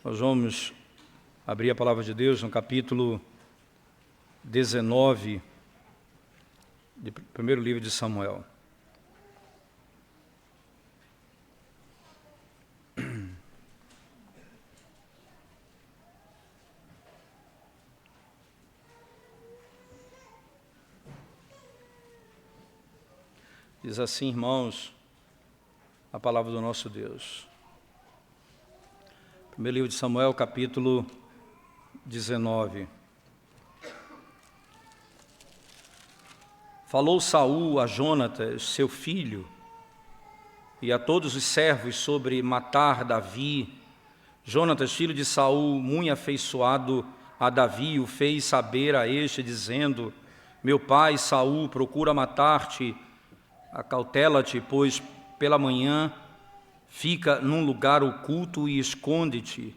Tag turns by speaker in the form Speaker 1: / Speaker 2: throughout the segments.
Speaker 1: Nós vamos abrir a palavra de Deus no capítulo 19 do primeiro livro de Samuel. Diz assim, irmãos, a palavra do nosso Deus. Primeiro livro de Samuel, capítulo 19. Falou Saul a Jonatas, seu filho, e a todos os servos sobre matar Davi. Jonatas, filho de Saul, muito afeiçoado a Davi, o fez saber a este, dizendo: meu pai Saul procura matar-te, acautela-te, pois pela manhã fica num lugar oculto e esconde-te.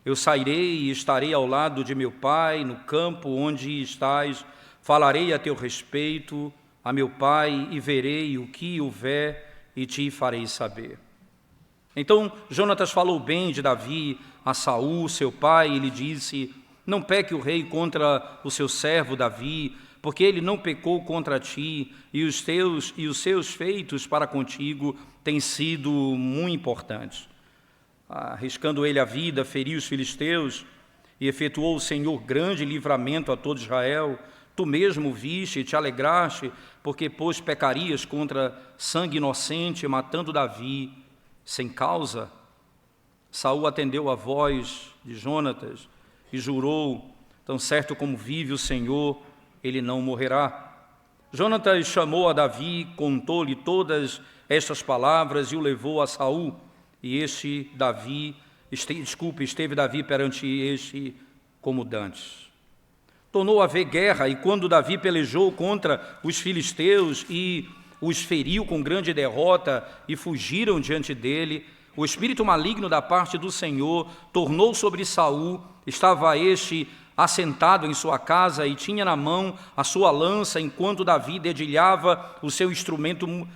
Speaker 1: Eu sairei e estarei ao lado de meu pai, no campo onde estás, falarei a teu respeito a meu pai e verei o que houver e te farei saber. Então Jonatas falou bem de Davi a Saul, seu pai, e lhe disse: não peque o rei contra o seu servo Davi, porque ele não pecou contra ti, e os seus feitos para contigo têm sido muito importantes. Arriscando ele a vida, feriu os filisteus, e efetuou o Senhor grande livramento a todo Israel. Tu mesmo viste e te alegraste, porque pois pecarias contra sangue inocente, matando Davi sem causa. Saul atendeu a voz de Jonatas e jurou: tão certo como vive o Senhor, ele não morrerá. Jonatas chamou a Davi, contou-lhe todas estas palavras e o levou a Saul. E esteve Davi perante este como dantes. Tornou a haver guerra, e quando Davi pelejou contra os filisteus e os feriu com grande derrota e fugiram diante dele, o espírito maligno da parte do Senhor tornou sobre Saul. Estava este assentado em sua casa e tinha na mão a sua lança, enquanto Davi dedilhava o seu instrumento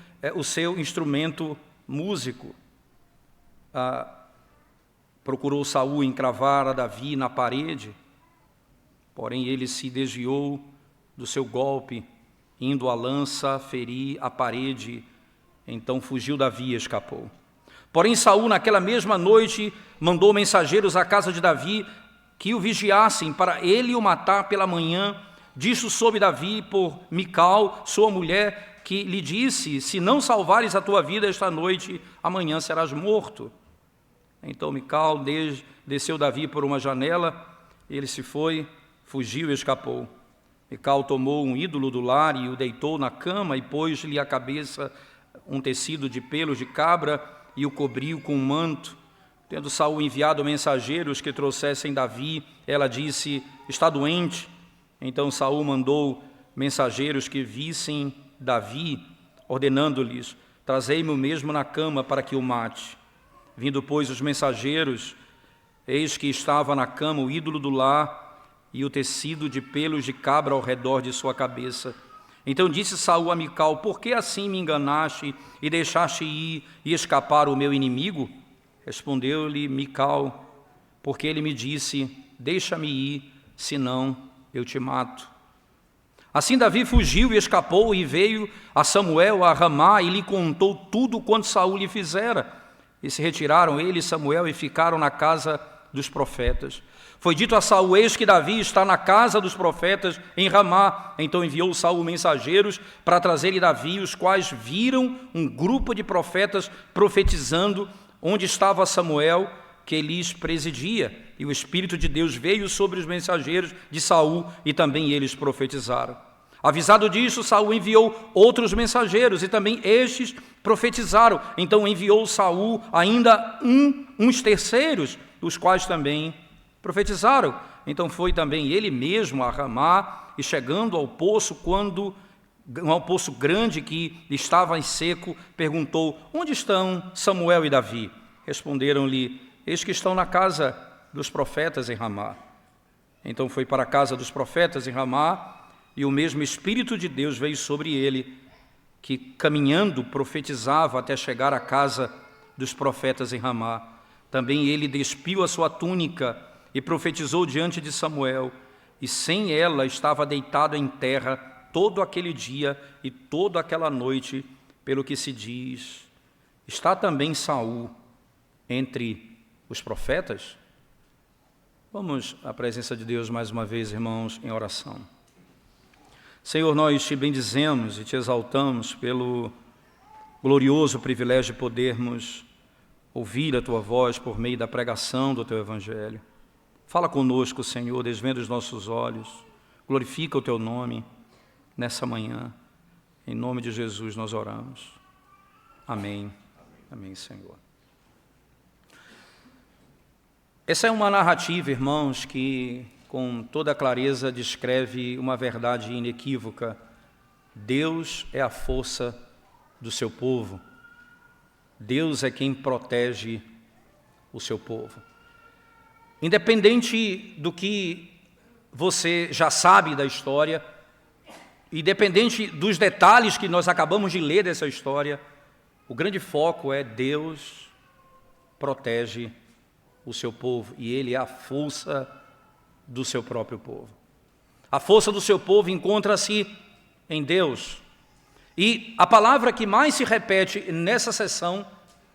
Speaker 1: músico. Procurou Saul encravar a Davi na parede, porém ele se desviou do seu golpe, indo a lança ferir a parede. Então fugiu Davi e escapou. Porém Saul, naquela mesma noite, mandou mensageiros à casa de Davi que o vigiassem para ele o matar pela manhã. Disso soube Davi por Mical, sua mulher, que lhe disse: se não salvares a tua vida esta noite, amanhã serás morto. Então Mical desceu Davi por uma janela, ele se foi, fugiu e escapou. Mical tomou um ídolo do lar e o deitou na cama e pôs-lhe à cabeça um tecido de pelos de cabra e o cobriu com um manto. Tendo Saul enviado mensageiros que trouxessem Davi, ela disse: está doente. Então Saul mandou mensageiros que vissem Davi, ordenando-lhes: trazei-me o mesmo na cama para que o mate. Vindo, pois, os mensageiros, eis que estava na cama o ídolo do lar e o tecido de pelos de cabra ao redor de sua cabeça. Então disse Saul a Mical: por que assim me enganaste e deixaste ir e escapar o meu inimigo? Respondeu-lhe Mical: porque ele me disse: deixa-me ir, senão eu te mato. Assim Davi fugiu e escapou, e veio a Samuel a Ramá e lhe contou tudo quanto Saul lhe fizera. E se retiraram ele e Samuel e ficaram na casa dos profetas. Foi dito a Saul: eis que Davi está na casa dos profetas em Ramá. Então enviou Saul mensageiros para trazer-lhe Davi, os quais viram um grupo de profetas profetizando onde estava Samuel, que lhes presidia. E o Espírito de Deus veio sobre os mensageiros de Saul, e também eles profetizaram. Avisado disso, Saul enviou outros mensageiros, e também estes profetizaram. Então enviou Saul ainda uns terceiros, os quais também profetizaram. Então foi também ele mesmo a Ramá, e chegando ao poço, ao poço grande que estava em seco, perguntou: onde estão Samuel e Davi? Responderam-lhe: eis que estão na casa dos profetas em Ramá. Então foi para a casa dos profetas em Ramá, e o mesmo Espírito de Deus veio sobre ele, que caminhando profetizava até chegar à casa dos profetas em Ramá. Também ele despiu a sua túnica e profetizou diante de Samuel, e sem ela estava deitado em terra todo aquele dia e toda aquela noite, pelo que se diz: está também Saul entre os profetas? Vamos à presença de Deus mais uma vez, irmãos, em oração. Senhor, nós te bendizemos e te exaltamos pelo glorioso privilégio de podermos ouvir a Tua voz por meio da pregação do Teu Evangelho. Fala conosco, Senhor, desvenda os nossos olhos, glorifica o Teu nome nessa manhã. Em nome de Jesus nós oramos. Amém. Amém, Senhor. Essa é uma narrativa, irmãos, que com toda clareza descreve uma verdade inequívoca. Deus é a força do seu povo. Deus é quem protege o seu povo. Independente do que você já sabe da história, independente dos detalhes que nós acabamos de ler dessa história, o grande foco é Deus protege o seu povo, e Ele é a força do seu próprio povo. A força do seu povo encontra-se em Deus. E a palavra que mais se repete nessa sessão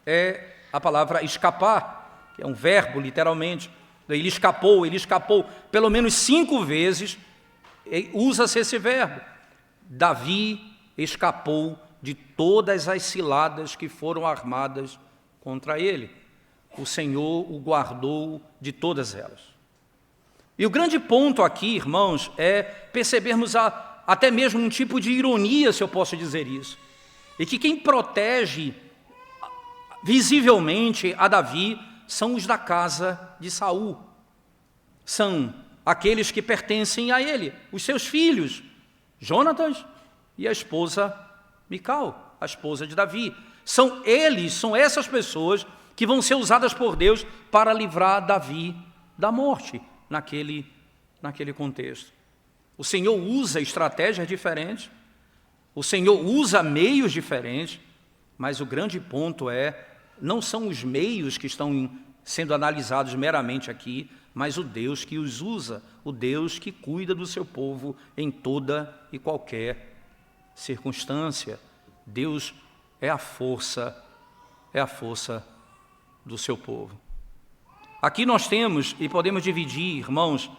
Speaker 1: é a palavra escapar, que é um verbo, literalmente. Ele escapou. Pelo menos 5 vezes usa-se esse verbo. Davi escapou de todas as ciladas que foram armadas contra ele. O Senhor o guardou de todas elas. E o grande ponto aqui, irmãos, é percebermos até mesmo um tipo de ironia, se eu posso dizer isso. E que quem protege visivelmente a Davi são os da casa de Saul. São aqueles que pertencem a ele, os seus filhos, Jonatas e a esposa Mical, a esposa de Davi. São essas pessoas que vão ser usadas por Deus para livrar Davi da morte naquele contexto. O Senhor usa estratégias diferentes, o Senhor usa meios diferentes, mas o grande ponto não são os meios que estão sendo analisados meramente aqui, mas o Deus que os usa, o Deus que cuida do seu povo em toda e qualquer circunstância. Deus é a força do seu povo. Aqui nós temos, e podemos dividir, irmãos,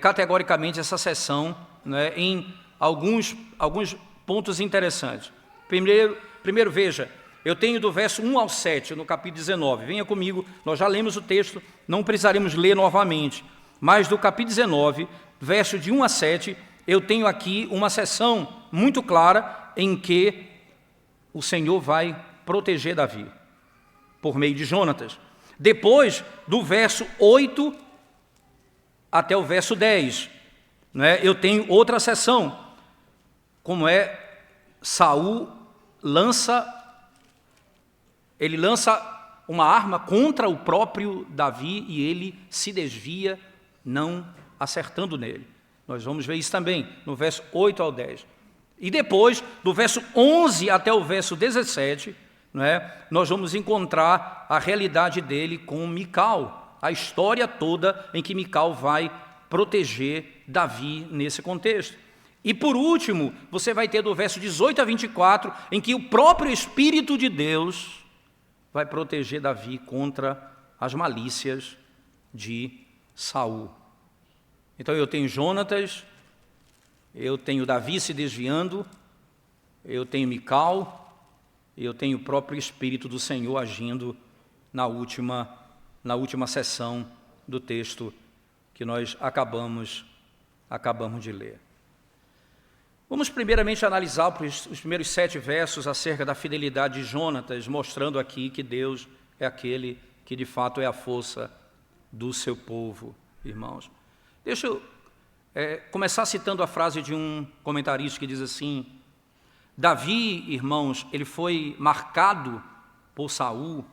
Speaker 1: categoricamente essa sessão, né, em alguns pontos interessantes. Primeiro, veja, eu tenho do verso 1 ao 7, no capítulo 19. Venha comigo, nós já lemos o texto, não precisaremos ler novamente. Mas do capítulo 19, verso de 1 a 7, eu tenho aqui uma sessão muito clara em que o Senhor vai proteger Davi, por meio de Jonatas. Depois, do verso 8 até o verso 10, né, eu tenho outra sessão, como Saul lança uma arma contra o próprio Davi e ele se desvia, não acertando nele. Nós vamos ver isso também no verso 8 ao 10. E depois, do verso 11 até o verso 17, nós vamos encontrar a realidade dele com Mical, a história toda em que Mical vai proteger Davi nesse contexto. E por último, você vai ter do verso 18 a 24, em que o próprio Espírito de Deus vai proteger Davi contra as malícias de Saul. Então eu tenho Jonatas, eu tenho Davi se desviando, eu tenho Mical, eu tenho o próprio Espírito do Senhor agindo na última sessão do texto que nós acabamos de ler. Vamos primeiramente analisar os primeiros 7 versos acerca da fidelidade de Jonatas, mostrando aqui que Deus é aquele que de fato é a força do seu povo, irmãos. Deixa eu começar citando a frase de um comentarista que diz assim: Davi, irmãos, ele foi marcado por Saul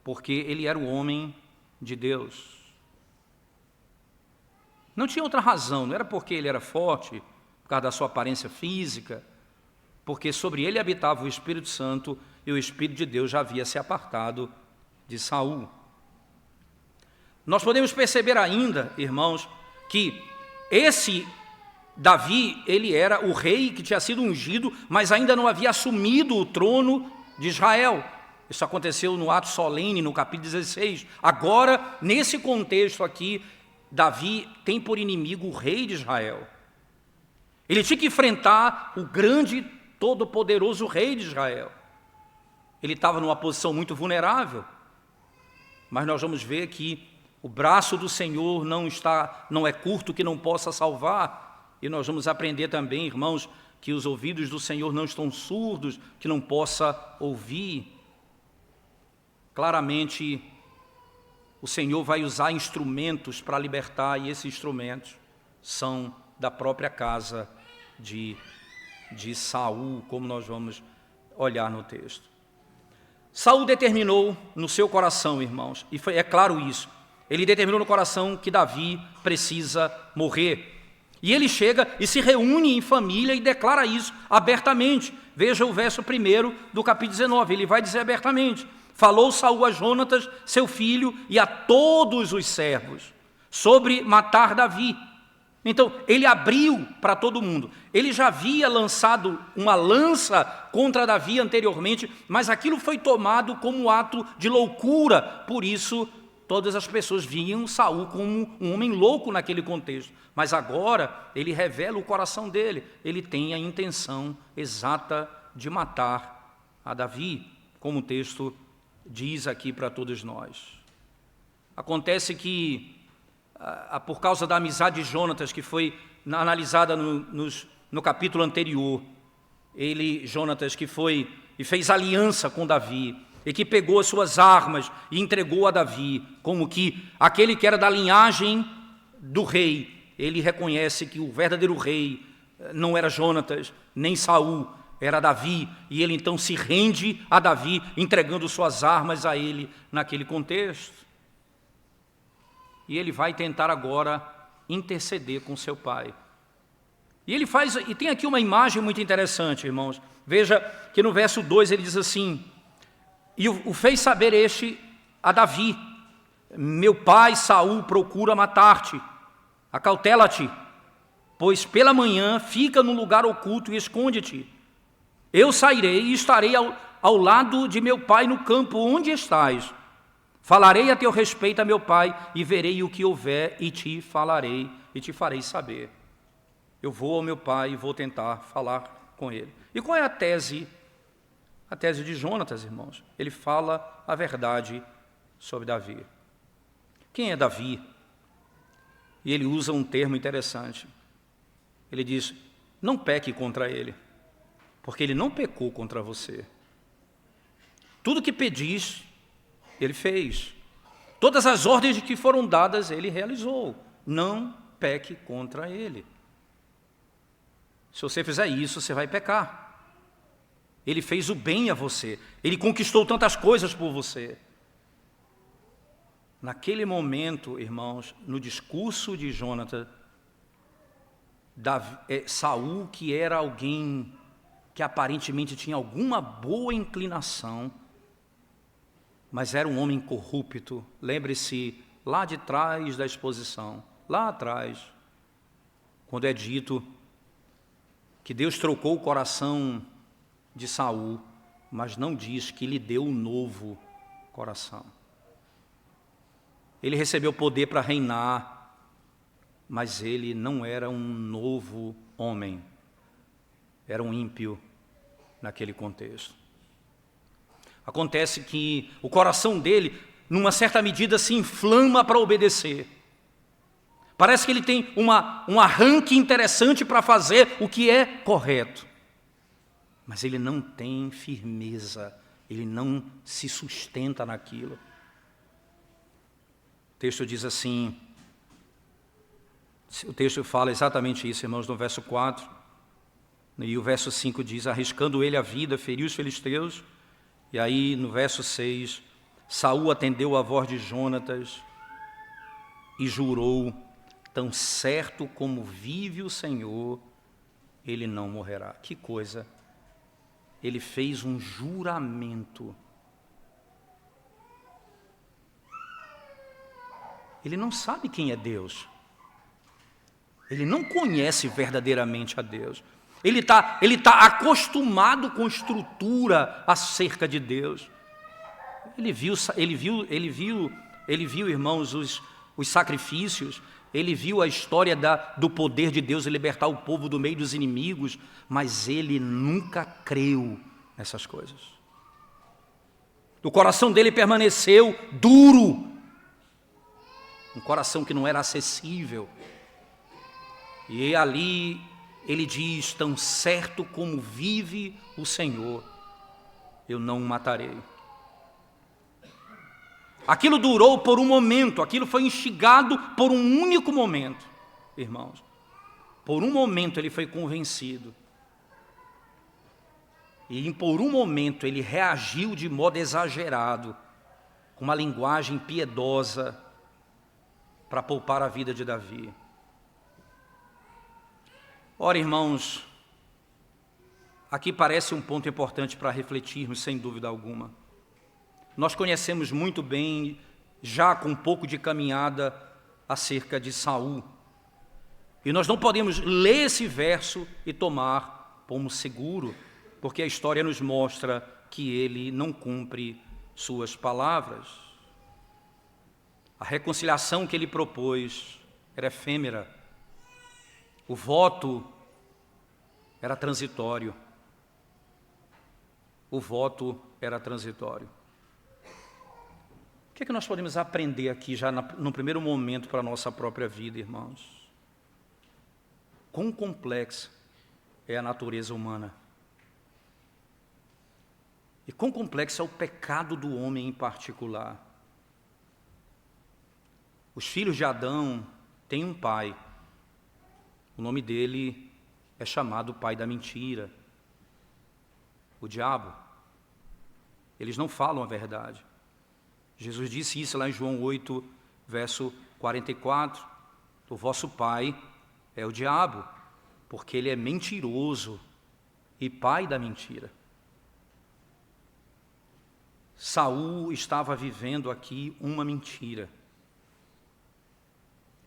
Speaker 1: porque ele era o homem de Deus. Não tinha outra razão, não era porque ele era forte, por causa da sua aparência física, porque sobre ele habitava o Espírito Santo e o Espírito de Deus já havia se apartado de Saul. Nós podemos perceber ainda, irmãos, que esse Davi, ele era o rei que tinha sido ungido, mas ainda não havia assumido o trono de Israel. Isso aconteceu no ato solene, no capítulo 16. Agora, nesse contexto aqui, Davi tem por inimigo o rei de Israel. Ele tinha que enfrentar o grande, todo-poderoso rei de Israel. Ele estava numa posição muito vulnerável, mas nós vamos ver que o braço do Senhor não é curto que não possa salvar, e nós vamos aprender também, irmãos, que os ouvidos do Senhor não estão surdos, que não possa ouvir. Claramente, o Senhor vai usar instrumentos para libertar, e esses instrumentos são da própria casa de Saul, como nós vamos olhar no texto. Saul determinou no seu coração, irmãos, e é claro isso, ele determinou no coração que Davi precisa morrer. E ele chega e se reúne em família e declara isso abertamente. Veja o verso 1 do capítulo 19, ele vai dizer abertamente: falou Saul a Jonatas, seu filho, e a todos os servos, sobre matar Davi. Então, ele abriu para todo mundo. Ele já havia lançado uma lança contra Davi anteriormente, mas aquilo foi tomado como um ato de loucura. Por isso, todas as pessoas viam Saul como um homem louco naquele contexto. Mas agora, ele revela o coração dele. Ele tem a intenção exata de matar a Davi, como o texto diz aqui para todos nós. Acontece que, por causa da amizade de Jonatas, que foi analisada no capítulo anterior, Jonatas, que foi e fez aliança com Davi, e que pegou as suas armas e entregou a Davi, como que aquele que era da linhagem do rei, ele reconhece que o verdadeiro rei não era Jonatas, nem Saul, era Davi, e ele então se rende a Davi, entregando suas armas a ele naquele contexto. E ele vai tentar agora interceder com seu pai. E tem aqui uma imagem muito interessante, irmãos. Veja que no verso 2 ele diz assim: e o fez saber este a Davi: meu pai Saul procura matar-te, acautela-te, pois pela manhã fica num lugar oculto e esconde-te. Eu sairei e estarei ao lado de meu pai no campo onde estás. Falarei a teu respeito a meu pai, e verei o que houver, e te falarei, e te farei saber. Eu vou ao meu pai e vou tentar falar com ele. E qual é a tese? A tese de Jonatas, irmãos. Ele fala a verdade sobre Davi. Quem é Davi? E ele usa um termo interessante. Ele diz: não peque contra ele, porque ele não pecou contra você. Tudo que pedis, ele fez. Todas as ordens que foram dadas, ele realizou. Não peque contra ele. Se você fizer isso, você vai pecar. Ele fez o bem a você. Ele conquistou tantas coisas por você. Naquele momento, irmãos, no discurso de Jonatas, Saul, que era alguém que aparentemente tinha alguma boa inclinação, mas era um homem corrupto. Lembre-se, lá de trás da exposição, lá atrás, quando é dito que Deus trocou o coração de Saul, mas não diz que lhe deu um novo coração. Ele recebeu poder para reinar, mas ele não era um novo homem, era um ímpio naquele contexto. Acontece que o coração dele, numa certa medida, se inflama para obedecer. Parece que ele tem um arranque interessante para fazer o que é correto. Mas ele não tem firmeza, ele não se sustenta naquilo. O texto diz assim, o texto fala exatamente isso, irmãos, no verso 4. E o verso 5 diz: arriscando ele a vida, feriu os filisteus. E aí, no verso 6, Saul atendeu a voz de Jonatas e jurou: tão certo como vive o Senhor, ele não morrerá. Que coisa! Ele fez um juramento. ele não sabe quem é Deus. Ele não conhece verdadeiramente a Deus. Ele tá acostumado com estrutura acerca de Deus. Ele viu, irmãos, os sacrifícios. Ele viu a história do poder de Deus em libertar o povo do meio dos inimigos, mas ele nunca creu nessas coisas. O coração dele permaneceu duro, um coração que não era acessível. E ali ele diz: tão certo como vive o Senhor, eu não o matarei. Aquilo durou por um momento, aquilo foi instigado por um único momento, irmãos. Por um momento ele foi convencido. E por um momento ele reagiu de modo exagerado, com uma linguagem piedosa, para poupar a vida de Davi. Ora, irmãos, aqui parece um ponto importante para refletirmos, sem dúvida alguma. Nós conhecemos muito bem, já com um pouco de caminhada, acerca de Saul. E nós não podemos ler esse verso e tomar como seguro, porque a história nos mostra que ele não cumpre suas palavras. A reconciliação que ele propôs era efêmera. O voto era transitório. O voto era transitório. O que é que nós podemos aprender aqui já no primeiro momento para a nossa própria vida, irmãos? Quão complexa é a natureza humana. E quão complexo é o pecado do homem em particular. Os filhos de Adão têm um pai. O nome dele é chamado pai da mentira, o diabo. Eles não falam a verdade. Jesus disse isso lá em João 8, verso 44. O vosso pai é o diabo, porque ele é mentiroso e pai da mentira. Saul estava vivendo aqui uma mentira.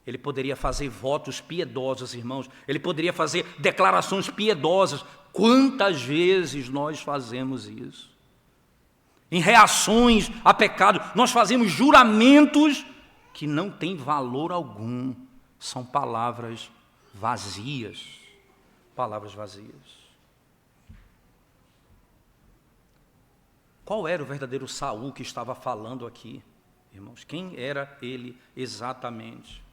Speaker 1: Ele poderia fazer votos piedosos, irmãos. Ele poderia fazer declarações piedosas. Quantas vezes nós fazemos isso? Em reações a pecado, nós fazemos juramentos que não têm valor algum. São palavras vazias. Palavras vazias. Qual era o verdadeiro Saul que estava falando aqui, irmãos? Quem era ele exatamente?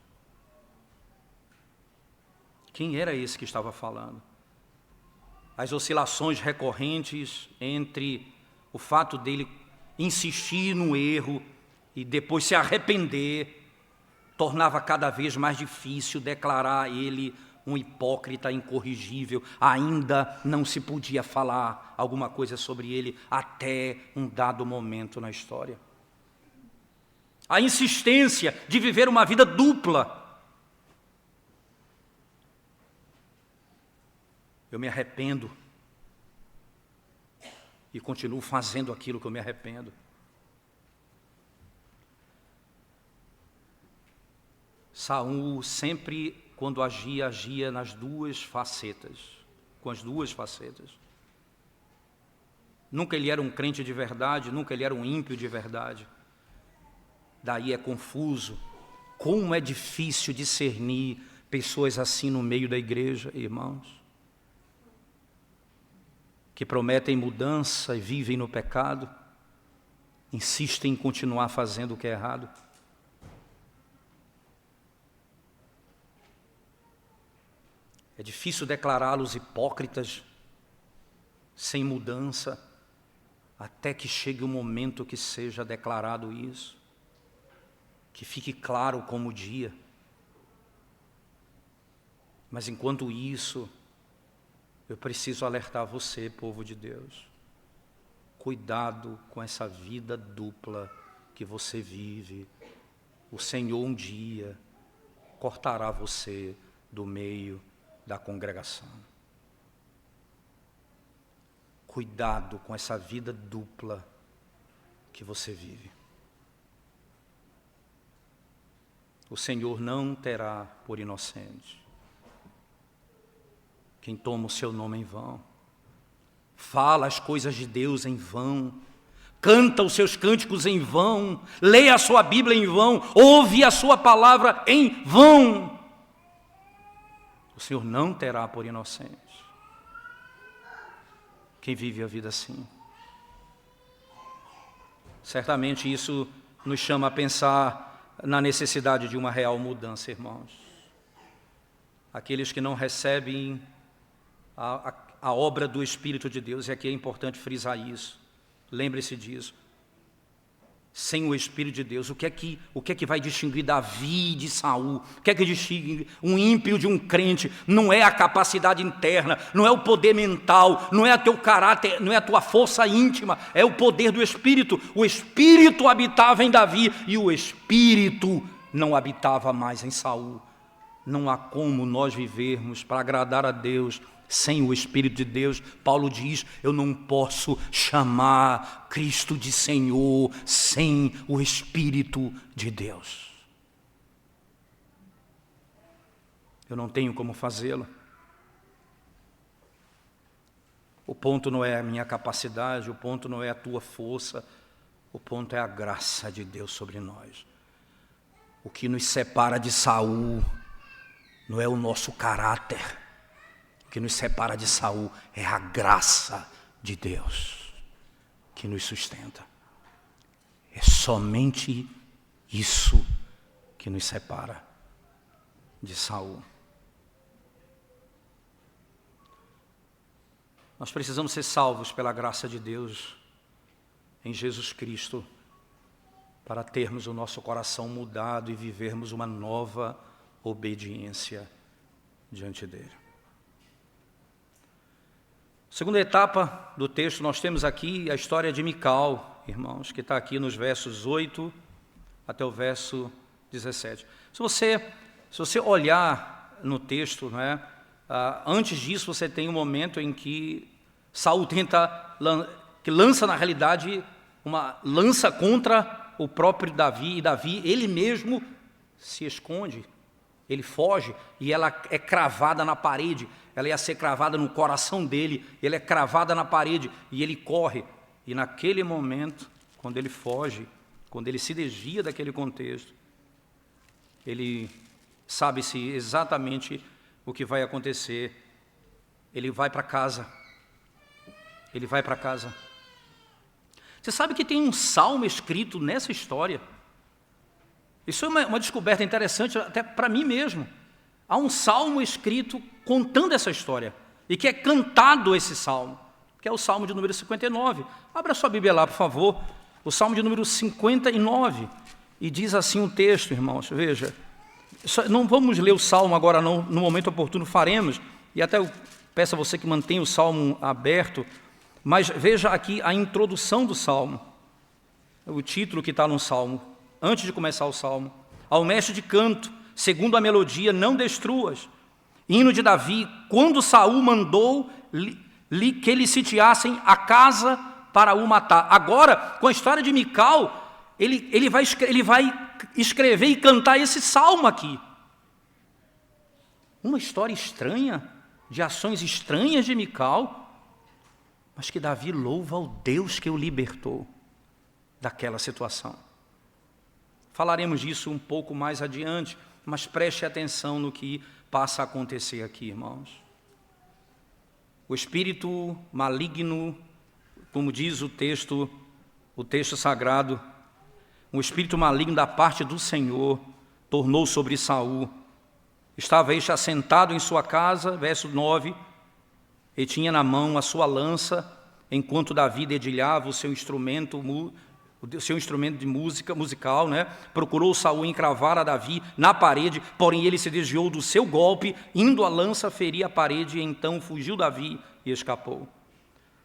Speaker 1: Quem era esse que estava falando? As oscilações recorrentes entre o fato dele insistir no erro e depois se arrepender, tornava cada vez mais difícil declarar ele um hipócrita incorrigível. Ainda não se podia falar alguma coisa sobre ele até um dado momento na história. A insistência de viver uma vida dupla. Eu me arrependo e continuo fazendo aquilo que eu me arrependo. Saul sempre, quando agia nas duas facetas, com as duas facetas. Nunca ele era um crente de verdade, nunca ele era um ímpio de verdade. Daí é confuso. Como é difícil discernir pessoas assim no meio da igreja, irmãos, que prometem mudança e vivem no pecado, insistem em continuar fazendo o que é errado. É difícil declará-los hipócritas, sem mudança, até que chegue o momento que seja declarado isso, que fique claro como o dia. Mas enquanto isso, eu preciso alertar você, povo de Deus. Cuidado com essa vida dupla que você vive. O Senhor um dia cortará você do meio da congregação. Cuidado com essa vida dupla que você vive. o Senhor não terá por inocente quem toma o seu nome em vão, fala as coisas de Deus em vão, canta os seus cânticos em vão, lê a sua Bíblia em vão, ouve a sua palavra em vão. O Senhor não terá por inocente quem vive a vida assim. Certamente isso nos chama a pensar na necessidade de uma real mudança, irmãos. Aqueles que não recebem a obra do Espírito de Deus, e aqui é importante frisar isso, lembre-se disso. Sem o Espírito de Deus, o que é que vai distinguir Davi de Saul? O que é que distingue um ímpio de um crente? Não é a capacidade interna, não é o poder mental, não é o teu caráter, não é a tua força íntima, é o poder do Espírito. O Espírito habitava em Davi e o Espírito não habitava mais em Saul. Não há como nós vivermos para agradar a Deus sem o Espírito de Deus. Paulo diz, eu não posso chamar Cristo de Senhor sem o Espírito de Deus. Eu não tenho como fazê-lo. O ponto não é a minha capacidade, o ponto não é a tua força, o ponto é a graça de Deus sobre nós. O que nos separa de Saul não é o nosso caráter. O que nos separa de Saul é a graça de Deus que nos sustenta. É somente isso que nos separa de Saul. Nós precisamos ser salvos pela graça de Deus em Jesus Cristo para termos o nosso coração mudado e vivermos uma nova obediência diante dele. Segunda etapa do texto, nós temos aqui a história de Mical, irmãos, que está aqui nos versos 8 até o verso 17. Se você olhar no texto, não é, antes disso você tem um momento em que Saul que lança na realidade uma lança contra o próprio Davi, e Davi, ele mesmo se esconde, ele foge, e ela é cravada na parede. Ela ia ser cravada no coração dele, ele é cravada na parede, e ele corre. E naquele momento, quando ele foge, quando ele se desvia daquele contexto, ele sabe-se exatamente o que vai acontecer. Ele vai para casa. Ele vai para casa. Você sabe que tem um salmo escrito nessa história? Isso é uma descoberta interessante até para mim mesmo. Há um salmo escrito contando essa história, e que é cantado esse salmo, que é o salmo de número 59. Abra sua Bíblia lá, por favor, o salmo de número 59, e diz assim o texto, irmãos, veja, não vamos ler o salmo agora não, no momento oportuno faremos, e até eu peço a você que mantenha o salmo aberto, mas veja aqui a introdução do salmo, o título que está no salmo, antes de começar o salmo: ao mestre de canto, segundo a melodia, não destruas. Hino de Davi, quando Saul mandou que lhe sitiassem a casa para o matar. Agora, com a história de Mical, ele vai escrever e cantar esse salmo aqui. Uma história estranha, de ações estranhas de Mical, mas que Davi louva ao Deus que o libertou daquela situação. Falaremos disso um pouco mais adiante, mas preste atenção no que passa a acontecer aqui, irmãos. O espírito maligno, como diz o texto sagrado, o espírito maligno da parte do Senhor tornou sobre Saul. Estava este assentado em sua casa, verso 9, e tinha na mão a sua lança, enquanto Davi dedilhava o seu instrumento de música musical, né? Procurou Saul encravar a Davi na parede, porém ele se desviou do seu golpe, indo a lança ferir a parede, e então fugiu Davi e escapou.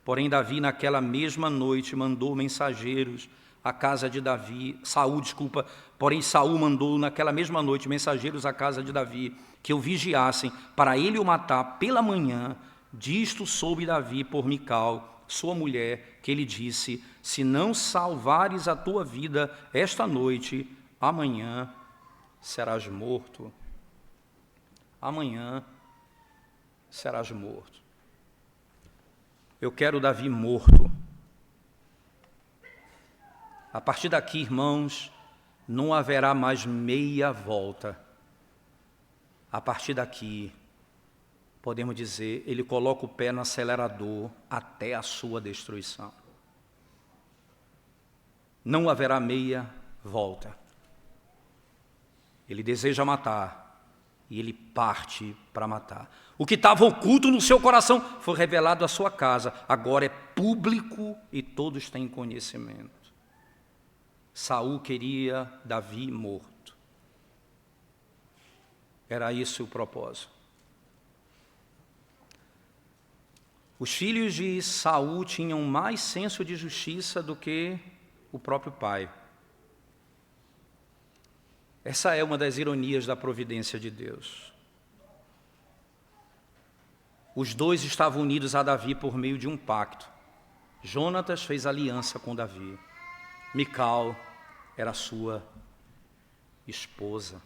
Speaker 1: Porém naquela mesma noite mandou mensageiros à casa de Davi, porém Saul mandou naquela mesma noite mensageiros à casa de Davi, que o vigiassem para ele o matar pela manhã. Disto soube Davi por Mical, sua mulher, que ele disse: se não salvares a tua vida esta noite, amanhã serás morto. Amanhã serás morto. Eu quero Davi morto. A partir daqui, irmãos, não haverá mais meia volta. A partir daqui, podemos dizer, ele coloca o pé no acelerador até a sua destruição. Não haverá meia volta. Ele deseja matar e ele parte para matar. O que estava oculto no seu coração foi revelado à sua casa. Agora é público e todos têm conhecimento. Saul queria Davi morto. Era esse o propósito. Os filhos de Saul tinham mais senso de justiça do que o próprio pai. Essa é uma das ironias da providência de Deus. Os dois estavam unidos a Davi por meio de um pacto. Jonatas fez aliança com Davi. Mical era sua esposa.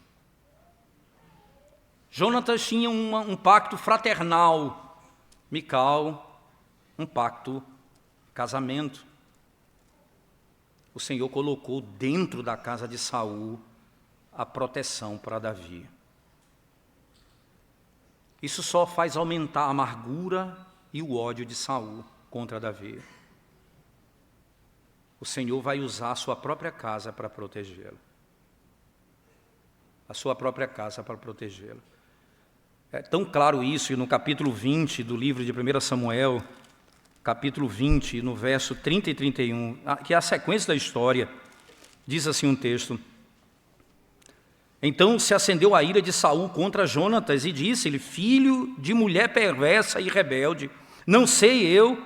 Speaker 1: Jonatas tinha um pacto fraternal. Mical, um pacto casamento. O Senhor colocou dentro da casa de Saul a proteção para Davi. Isso só faz aumentar a amargura e o ódio de Saul contra Davi. O Senhor vai usar a sua própria casa para protegê-lo. A sua própria casa para protegê-lo. É tão claro isso, e no capítulo 20 do livro de 1 Samuel, capítulo 20, no verso 30 e 31, que é a sequência da história, diz assim um texto: Então se acendeu a ira de Saul contra Jonatas e disse-lhe: Filho de mulher perversa e rebelde, não sei eu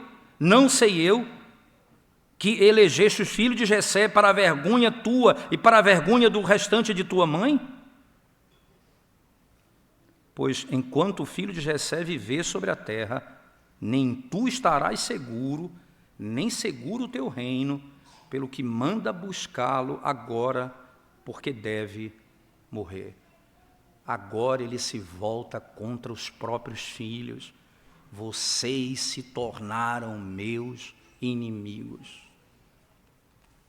Speaker 1: que elegeste o filho de Jessé para a vergonha tua e para a vergonha do restante de tua mãe? Pois enquanto o filho de Jessé viver sobre a terra, nem tu estarás seguro, nem seguro o teu reino, pelo que manda buscá-lo agora, porque deve morrer. Agora ele se volta contra os próprios filhos. Vocês se tornaram meus inimigos.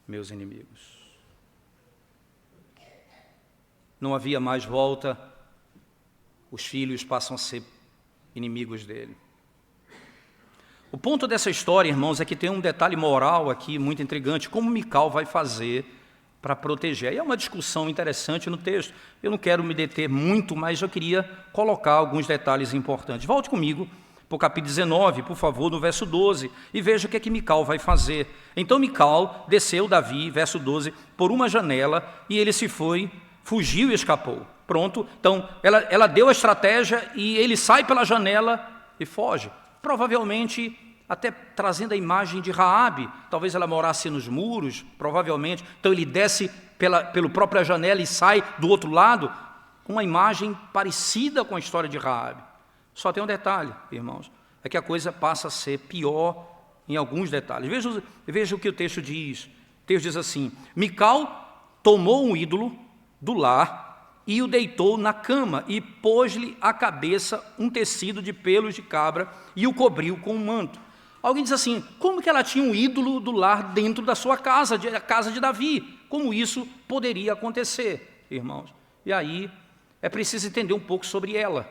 Speaker 1: Meus inimigos. Não havia mais volta, os filhos passam a ser inimigos dele. O ponto dessa história, irmãos, é que tem um detalhe moral aqui muito intrigante: como Mical vai fazer para proteger. Aí é uma discussão interessante no texto. Eu não quero me deter muito, mas eu queria colocar alguns detalhes importantes. Volte comigo para o capítulo 19, por favor, no verso 12, e veja o que é que Mical vai fazer. Então Mical desceu Davi, verso 12, por uma janela, e ele se foi, fugiu e escapou. Pronto, então ela deu a estratégia e ele sai pela janela e foge. Provavelmente até trazendo a imagem de Raabe, talvez ela morasse nos muros, provavelmente, então ele desce pela própria janela e sai do outro lado, com uma imagem parecida com a história de Raabe. Só tem um detalhe, irmãos, é que a coisa passa a ser pior em alguns detalhes. Veja o que o texto diz. O texto diz assim: Mical tomou um ídolo do lar e o deitou na cama e pôs-lhe à cabeça um tecido de pelos de cabra e o cobriu com um manto. Alguém diz assim: como que ela tinha um ídolo do lar dentro da sua casa, a casa de Davi? Como isso poderia acontecer, irmãos? E aí é preciso entender um pouco sobre ela.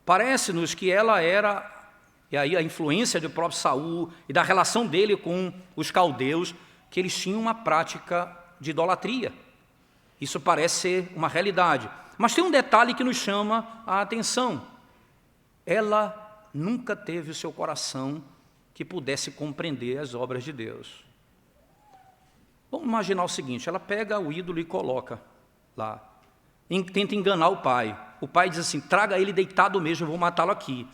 Speaker 1: Parece-nos que ela era, e aí a influência do próprio Saul e da relação dele com os caldeus, que eles tinham uma prática de idolatria. Isso parece ser uma realidade. Mas tem um detalhe que nos chama a atenção. Ela nunca teve o seu coração que pudesse compreender as obras de Deus. Vamos imaginar o seguinte: ela pega o ídolo e coloca lá, tenta enganar o pai. O pai diz assim: traga ele deitado mesmo, eu vou matá-lo aqui.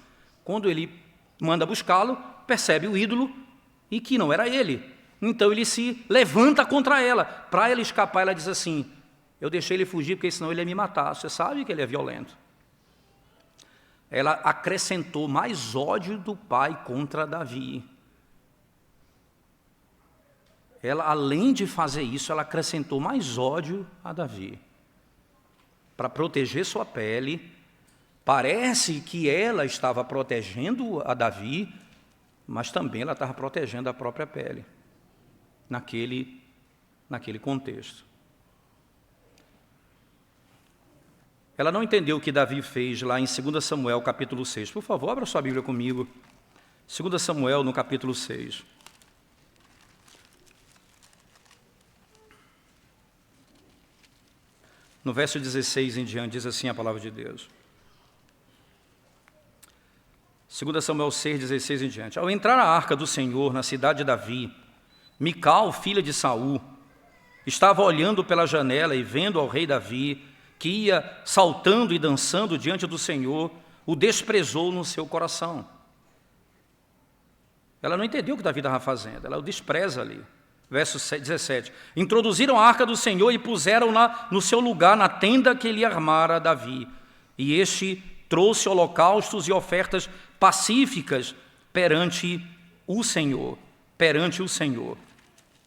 Speaker 1: Quando ele manda buscá-lo, percebe o ídolo e que não era ele. Então ele se levanta contra ela. Para ela escapar, ela diz assim: eu deixei ele fugir porque senão ele ia me matar. Você sabe que ele é violento. Ela acrescentou mais ódio do pai contra Davi. Ela, além de fazer isso, ela acrescentou mais ódio a Davi. para proteger sua pele. Parece que ela estava protegendo a Davi, mas também ela estava protegendo a própria pele, naquele contexto. Ela não entendeu o que Davi fez lá em 2 Samuel, capítulo 6. Por favor, abra sua Bíblia comigo. 2 Samuel, no capítulo 6. No verso 16 em diante, diz assim a palavra de Deus. 2 Samuel 6, 16 em diante. Ao entrar a arca do Senhor na cidade de Davi, Mical, filha de Saul, estava olhando pela janela e vendo ao rei Davi, que ia saltando e dançando diante do Senhor, o desprezou no seu coração. Ela não entendeu o que Davi estava fazendo, ela o despreza ali. Verso 17. Introduziram a arca do Senhor e puseram-na no seu lugar, na tenda que ele armara a Davi. E este trouxe holocaustos e ofertas pacíficas perante o Senhor.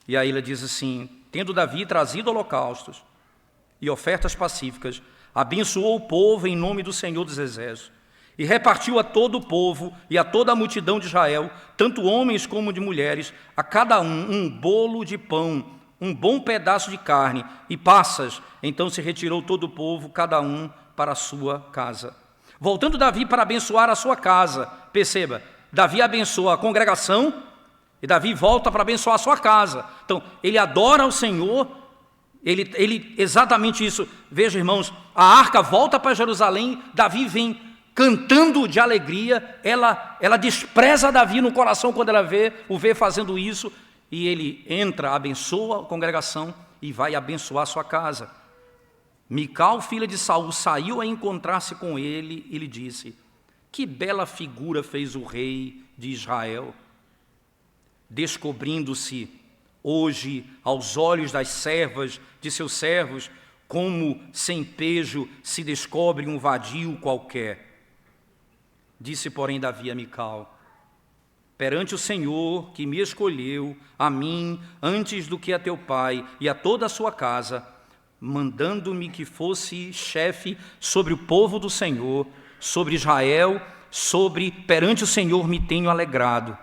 Speaker 1: E aí ele diz assim: tendo Davi trazido holocaustos e ofertas pacíficas, abençoou o povo em nome do Senhor dos Exércitos, e repartiu a todo o povo e a toda a multidão de Israel, tanto homens como de mulheres, a cada um bolo de pão, um bom pedaço de carne e passas. Então se retirou todo o povo, cada um para a sua casa. Voltando Davi para abençoar a sua casa, perceba, Davi abençoa a congregação e Davi volta para abençoar a sua casa. Então, ele adora o Senhor. Ele exatamente isso. Veja, irmãos, a arca volta para Jerusalém, Davi vem cantando de alegria, ela despreza Davi no coração quando ela o vê fazendo isso, e ele entra, abençoa a congregação e vai abençoar a sua casa. Mical, filha de Saul, saiu a encontrar-se com ele e lhe disse: que bela figura fez o rei de Israel, descobrindo-se hoje aos olhos das servas de seus servos, como sem pejo se descobre um vadio qualquer. Disse, porém, Davi a Mical: perante o Senhor que me escolheu, a mim, antes do que a teu pai e a toda a sua casa, mandando-me que fosse chefe sobre o povo do Senhor, sobre Israel, perante o Senhor me tenho alegrado.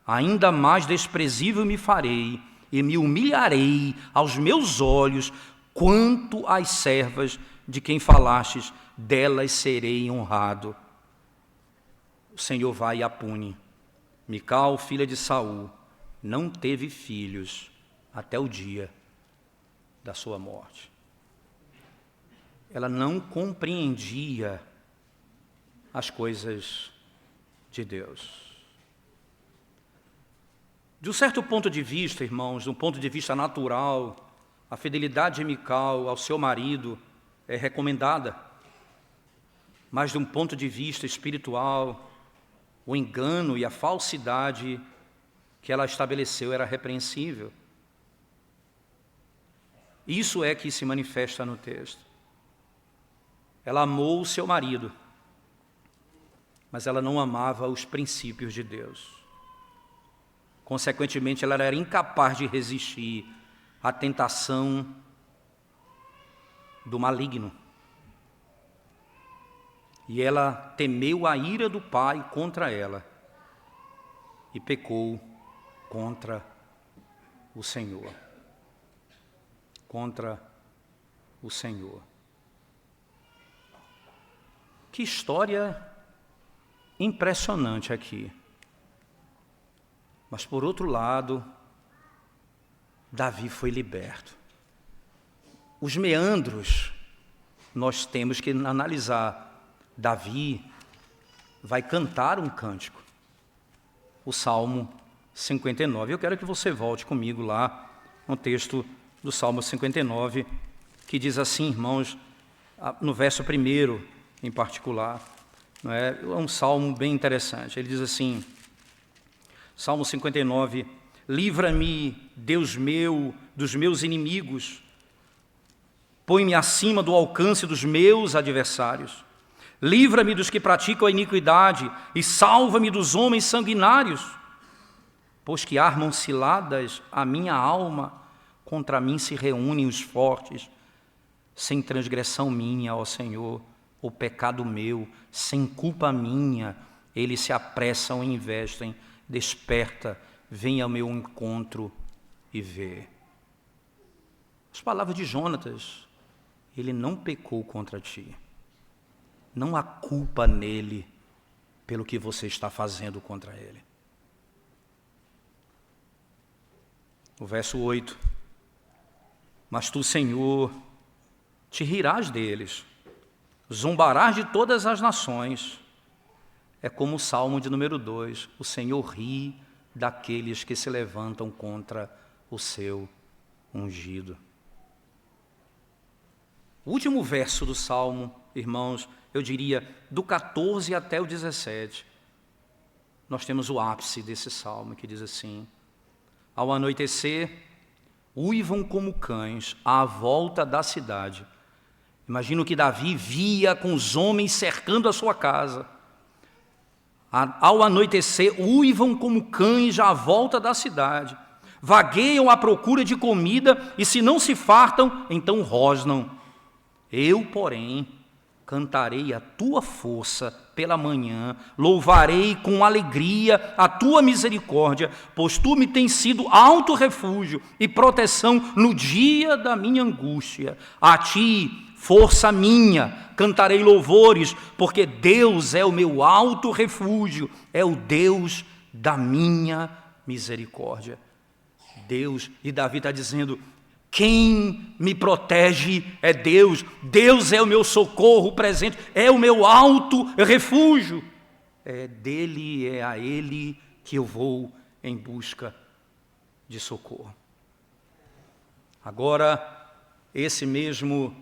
Speaker 1: Ainda mais desprezível me farei, e me humilharei aos meus olhos, quanto às servas de quem falastes, delas serei honrado. O Senhor vai e a pune. Mical, filha de Saul, não teve filhos até o dia da sua morte. Ela não compreendia as coisas de Deus. De um certo ponto de vista, irmãos, de um ponto de vista natural, a fidelidade de Mical ao seu marido é recomendada. Mas de um ponto de vista espiritual, o engano e a falsidade que ela estabeleceu era repreensível. Isso é que se manifesta no texto. Ela amou o seu marido, mas ela não amava os princípios de Deus. Consequentemente, ela era incapaz de resistir à tentação do maligno. E ela temeu a ira do pai contra ela e pecou contra o Senhor. Contra o Senhor. Que história impressionante aqui. Mas, por outro lado, Davi foi liberto. Os meandros nós temos que analisar. Davi vai cantar um cântico, o Salmo 59. Eu quero que você volte comigo lá no texto do Salmo 59, que diz assim, irmãos, no verso 1 em particular. É um salmo bem interessante. Ele diz assim, Salmo 59, livra-me, Deus meu, dos meus inimigos, põe-me acima do alcance dos meus adversários, livra-me dos que praticam a iniquidade e salva-me dos homens sanguinários, pois que armam ciladas a minha alma, contra mim se reúnem os fortes. sem transgressão minha, ó Senhor, ou pecado meu, sem culpa minha, eles se apressam e investem. Desperta, vem ao meu encontro e vê. As palavras de Jonatas, ele não pecou contra ti. Não há culpa nele pelo que você está fazendo contra ele. O verso 8. Mas tu, Senhor, te rirás deles, zombarás de todas as nações. É como o Salmo de número 2. O Senhor ri daqueles que se levantam contra o seu ungido. O último verso do Salmo, irmãos, eu diria, do 14 até o 17, nós temos o ápice desse Salmo, que diz assim: ao anoitecer, uivam como cães à volta da cidade. Imagino que Davi via com os homens cercando a sua casa. Ao anoitecer, uivam como cães à volta da cidade. Vagueiam à procura de comida e, se não se fartam, então rosnam. Eu, porém, cantarei a tua força pela manhã, louvarei com alegria a tua misericórdia, pois tu me tens sido alto refúgio e proteção no dia da minha angústia. A ti, força minha, cantarei louvores, porque Deus é o meu alto refúgio, é o Deus da minha misericórdia. Deus, e Davi está dizendo: quem me protege é Deus. Deus é o meu socorro presente, é o meu alto refúgio. É dele, é a ele que eu vou em busca de socorro. Agora, nesse mesmo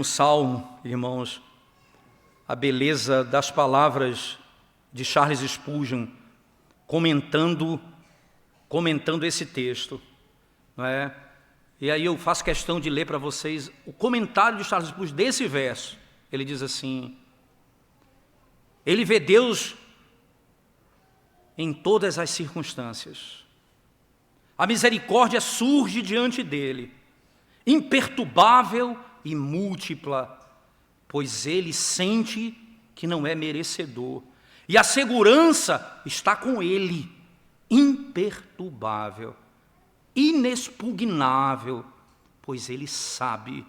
Speaker 1: salmo, irmãos, a beleza das palavras de Charles Spurgeon, comentando esse texto, não é? E aí eu faço questão de ler para vocês o comentário de Charles Spurgeon desse verso. Ele diz assim: ele vê Deus em todas as circunstâncias. A misericórdia surge diante dele, imperturbável e múltipla, pois ele sente que não é merecedor, e a segurança está com ele, imperturbável, inexpugnável, pois ele sabe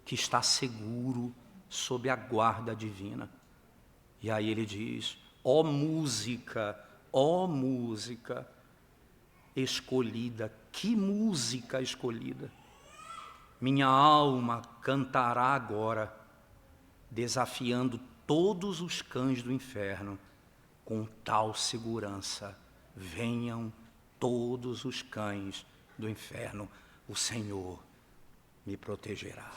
Speaker 1: que está seguro sob a guarda divina. E aí ele diz: ó música escolhida, que música escolhida, minha alma cantará agora, desafiando todos os cães do inferno, com tal segurança: venham todos os cães do inferno, o Senhor me protegerá.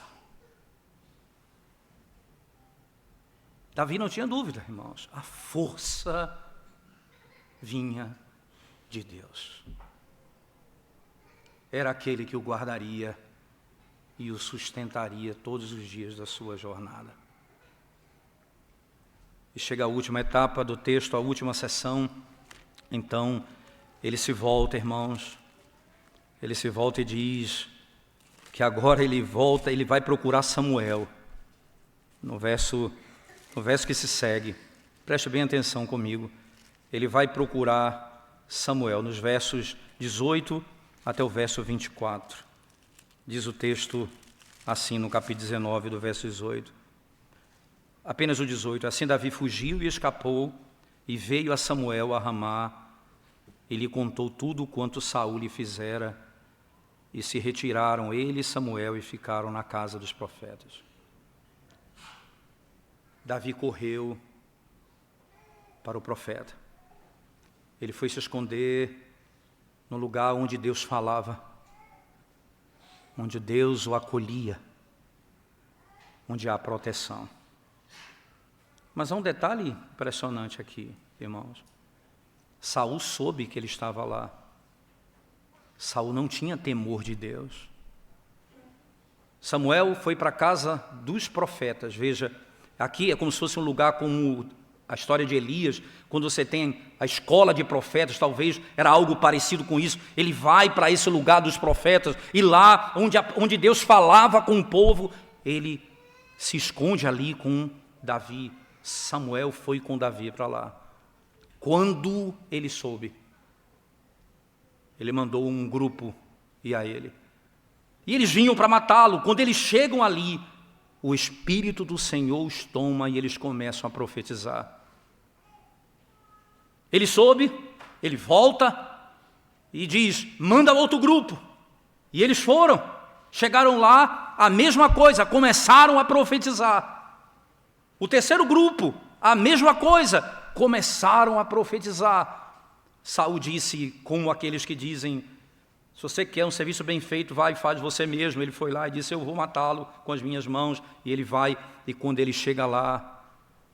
Speaker 1: Davi não tinha dúvida, irmãos, a força vinha de Deus. Era aquele que o guardaria e o sustentaria todos os dias da sua jornada. E chega a última etapa do texto, a última sessão. Então, ele se volta, irmãos, ele se volta e diz que agora ele vai procurar Samuel. No verso que se segue, preste bem atenção comigo, ele vai procurar Samuel, nos versos 18 até o verso 24. Diz o texto assim, no capítulo 19, do verso 18. Apenas o 18. Assim Davi fugiu e escapou, e veio a Samuel a Ramá, e lhe contou tudo quanto Saul lhe fizera, e se retiraram ele e Samuel e ficaram na casa dos profetas. Davi correu para o profeta. Ele foi se esconder no lugar onde Deus falava, onde Deus o acolhia, onde há proteção. Mas há um detalhe impressionante aqui, irmãos. Saul soube que ele estava lá. Saul não tinha temor de Deus. Samuel foi para a casa dos profetas. Veja, aqui é como se fosse um lugar como a história de Elias, quando você tem a escola de profetas, talvez era algo parecido com isso. Ele vai para esse lugar dos profetas, e lá onde Deus falava com o povo, ele se esconde ali com Davi. Samuel foi com Davi para lá. Quando ele soube, ele mandou um grupo ir a ele. E eles vinham para matá-lo. Quando eles chegam ali, o Espírito do Senhor os toma e eles começam a profetizar. Ele soube, ele volta e diz, manda outro grupo. E eles foram, chegaram lá, a mesma coisa, começaram a profetizar. O terceiro grupo, a mesma coisa, começaram a profetizar. Saul disse, como aqueles que dizem, se você quer um serviço bem feito, vai e faz você mesmo. Ele foi lá e disse, eu vou matá-lo com as minhas mãos. E ele vai, e quando ele chega lá,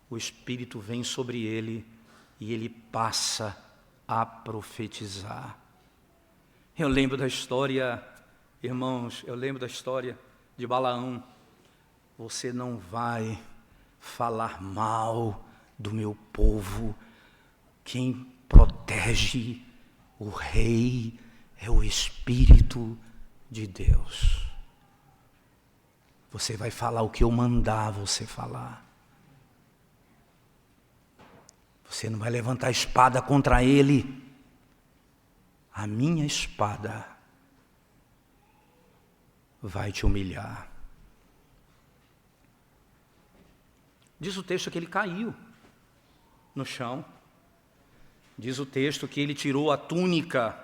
Speaker 1: o Espírito vem sobre ele e ele passa a profetizar. Eu lembro da história, irmãos, eu lembro da história de Balaão. Você não vai falar mal do meu povo. Quem protege o rei é o Espírito de Deus. Você vai falar o que eu mandar você falar. Você não vai levantar a espada contra ele. A minha espada vai te humilhar. Diz o texto que ele caiu no chão. Diz o texto que ele tirou a túnica.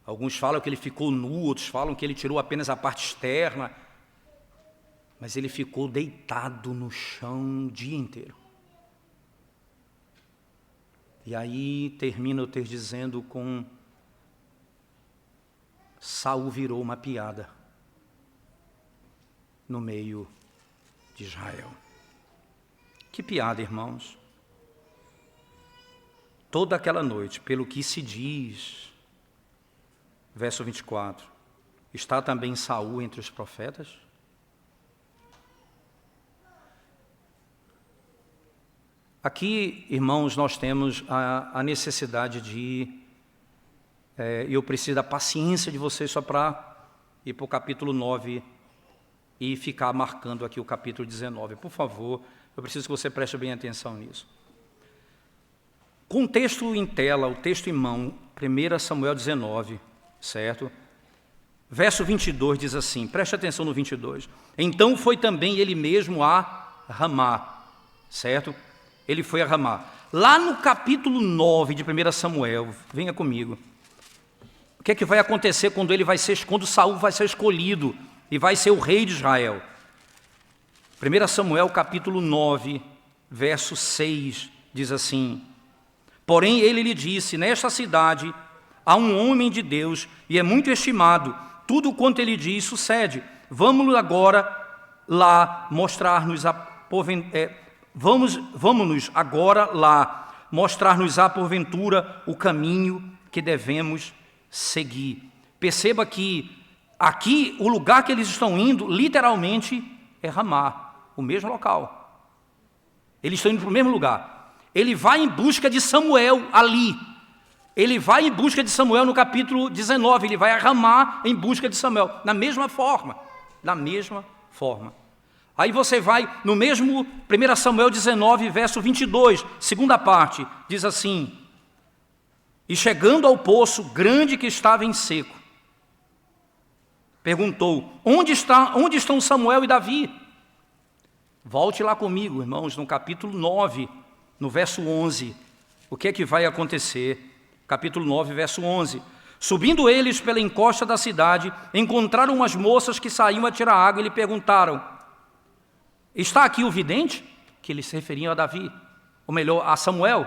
Speaker 1: Alguns falam que ele ficou nu, outros falam que ele tirou apenas a parte externa. Mas ele ficou deitado no chão o dia inteiro. E aí termina o texto dizendo com Saul virou uma piada no meio de Israel. Que piada, irmãos. Toda aquela noite, pelo que se diz, verso 24, está também Saul entre os profetas? Aqui, irmãos, nós temos a necessidade de, eu preciso da paciência de vocês só para ir para o capítulo 9 e ficar marcando aqui o capítulo 19. Por favor, eu preciso que você preste bem atenção nisso. Com o texto em tela, o texto em mão, 1 Samuel 19, certo? Verso 22 diz assim, preste atenção no 22. Então foi também ele mesmo a Ramá, certo? Ele foi a Ramá. Lá no capítulo 9 de 1 Samuel, venha comigo. O que é que vai acontecer quando Saul vai ser escolhido e vai ser o rei de Israel? 1 Samuel capítulo 9, verso 6, diz assim, porém ele lhe disse, nesta cidade há um homem de Deus e é muito estimado, tudo quanto ele diz sucede. Vamos agora lá mostrar-nos Vamos-nos agora lá, mostrar-nos-á porventura o caminho que devemos seguir. Perceba que aqui o lugar que eles estão indo, literalmente, é Ramá, o mesmo local. Eles estão indo para o mesmo lugar. Ele vai em busca de Samuel ali. Ele vai em busca de Samuel no capítulo 19, ele vai a Ramá em busca de Samuel, da mesma forma. Aí você vai no mesmo 1 Samuel 19, verso 22, segunda parte, diz assim, e chegando ao poço grande que estava em seco, perguntou, onde estão Samuel e Davi? Volte lá comigo, irmãos, no capítulo 9, no verso 11, o que é que vai acontecer? Capítulo 9, verso 11, subindo eles pela encosta da cidade, encontraram umas moças que saíam a tirar água e lhe perguntaram, está aqui o vidente? Que eles se referiam a Davi, ou melhor, a Samuel.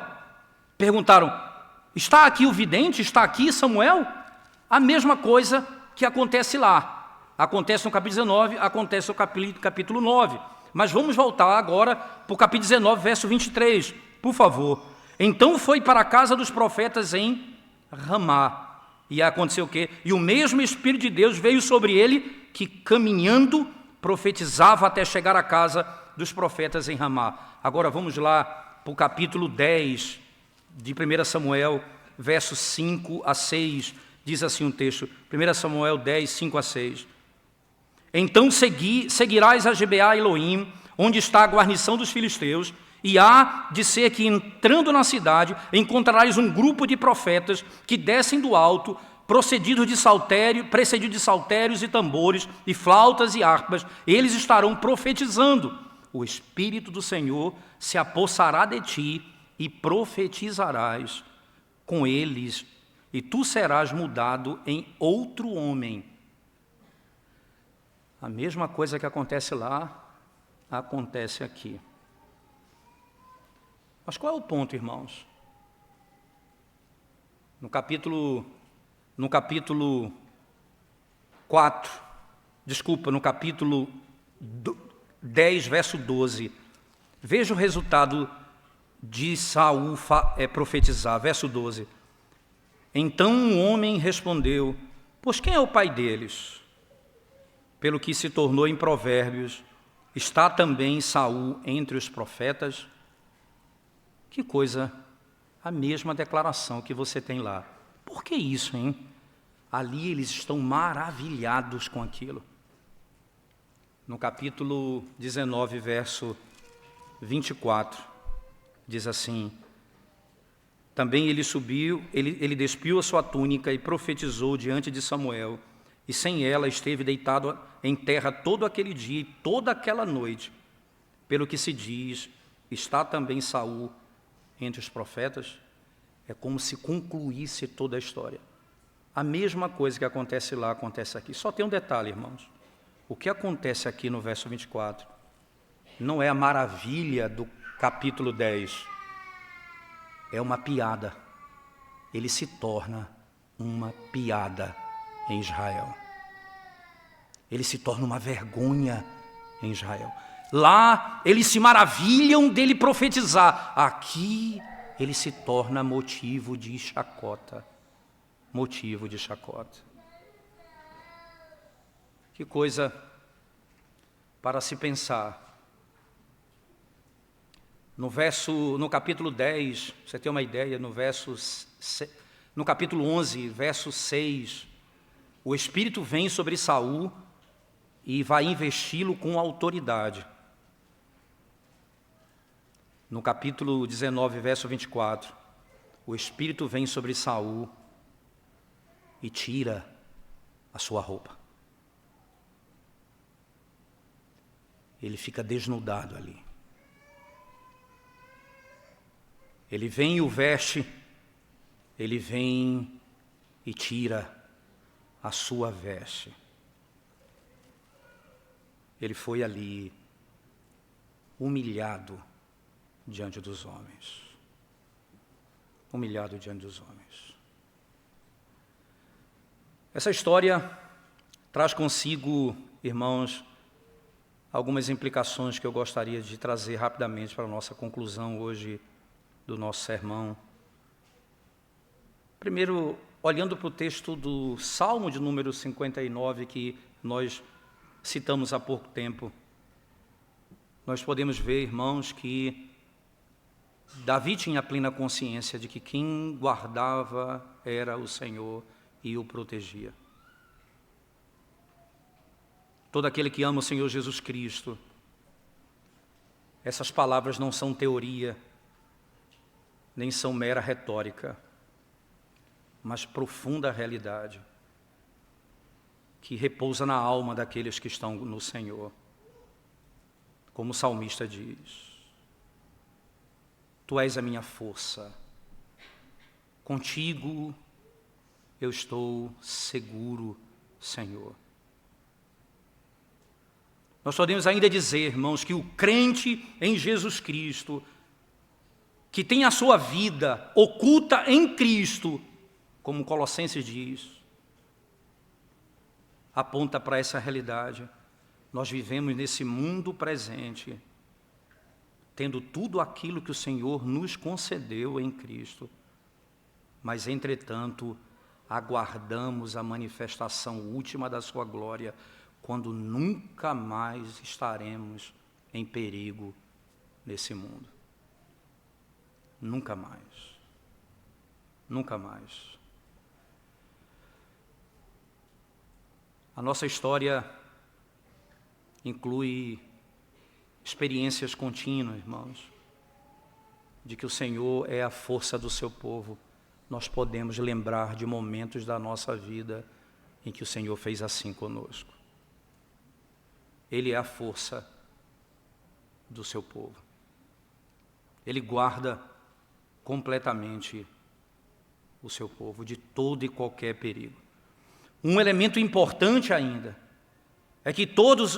Speaker 1: Perguntaram, está aqui o vidente? Está aqui Samuel? A mesma coisa que acontece lá. Acontece no capítulo 19, acontece no capítulo 9. Mas vamos voltar agora para o capítulo 19, verso 23, por favor. Então foi para a casa dos profetas em Ramá. E aconteceu o quê? E o mesmo Espírito de Deus veio sobre ele, que caminhando profetizava até chegar à casa dos profetas em Ramá. Agora vamos lá para o capítulo 10 de 1 Samuel, versos 5 a 6, diz assim um texto, 1 Samuel 10, 5 a 6. Então seguirás a Gibeá Elohim, onde está a guarnição dos filisteus, e há de ser que, entrando na cidade, encontrarás um grupo de profetas que descem do alto, precedidos de saltérios e tambores, e flautas e harpas. Eles estarão profetizando. O Espírito do Senhor se apossará de ti e profetizarás com eles, e tu serás mudado em outro homem. A mesma coisa que acontece lá, acontece aqui. Mas qual é o ponto, irmãos? No capítulo 10, verso 12, veja o resultado de Saul profetizar, verso 12. Então um homem respondeu, pois quem é o pai deles? Pelo que se tornou em Provérbios, está também Saul entre os profetas? Que coisa, a mesma declaração que você tem lá. Por que isso, hein? Ali eles estão maravilhados com aquilo. No capítulo 19, verso 24, diz assim, também ele subiu, ele despiu a sua túnica e profetizou diante de Samuel, e sem ela esteve deitado em terra todo aquele dia e toda aquela noite. Pelo que se diz, está também Saul entre os profetas. É como se concluísse toda a história. A mesma coisa que acontece lá, acontece aqui. Só tem um detalhe, irmãos. O que acontece aqui no verso 24 não é a maravilha do capítulo 10. É uma piada. Ele se torna uma piada em Israel. Ele se torna uma vergonha em Israel. Lá, eles se maravilham dele profetizar. Aqui, ele se torna motivo de chacota. Motivo de chacota. Que coisa para se pensar. No capítulo 10, você tem uma ideia, no capítulo 11, verso 6, o Espírito vem sobre Saul e vai investi-lo com autoridade. No capítulo 19, verso 24, o Espírito vem sobre Saul e tira a sua roupa. Ele fica desnudado ali. Ele vem e o veste, ele vem e tira a sua veste. Ele foi ali humilhado diante dos homens. Humilhado diante dos homens. Essa história traz consigo, irmãos, algumas implicações que eu gostaria de trazer rapidamente para a nossa conclusão hoje do nosso sermão. Primeiro, olhando para o texto do Salmo de número 59, que nós citamos há pouco tempo, nós podemos ver, irmãos, que Davi tinha plena consciência de que quem guardava era o Senhor e o protegia. Todo aquele que ama o Senhor Jesus Cristo, essas palavras não são teoria, nem são mera retórica, mas profunda realidade, que repousa na alma daqueles que estão no Senhor. Como o salmista diz, Tu és a minha força, contigo eu estou seguro, Senhor. Nós podemos ainda dizer, irmãos, que o crente em Jesus Cristo, que tem a sua vida oculta em Cristo, como Colossenses diz, aponta para essa realidade. Nós vivemos nesse mundo presente, tendo tudo aquilo que o Senhor nos concedeu em Cristo, mas, entretanto, aguardamos a manifestação última da sua glória, quando nunca mais estaremos em perigo nesse mundo. Nunca mais. Nunca mais. A nossa história inclui experiências contínuas, irmãos, de que o Senhor é a força do seu povo. Nós podemos lembrar de momentos da nossa vida em que o Senhor fez assim conosco. Ele é a força do seu povo. Ele guarda completamente o seu povo de todo e qualquer perigo. Um elemento importante ainda é que todos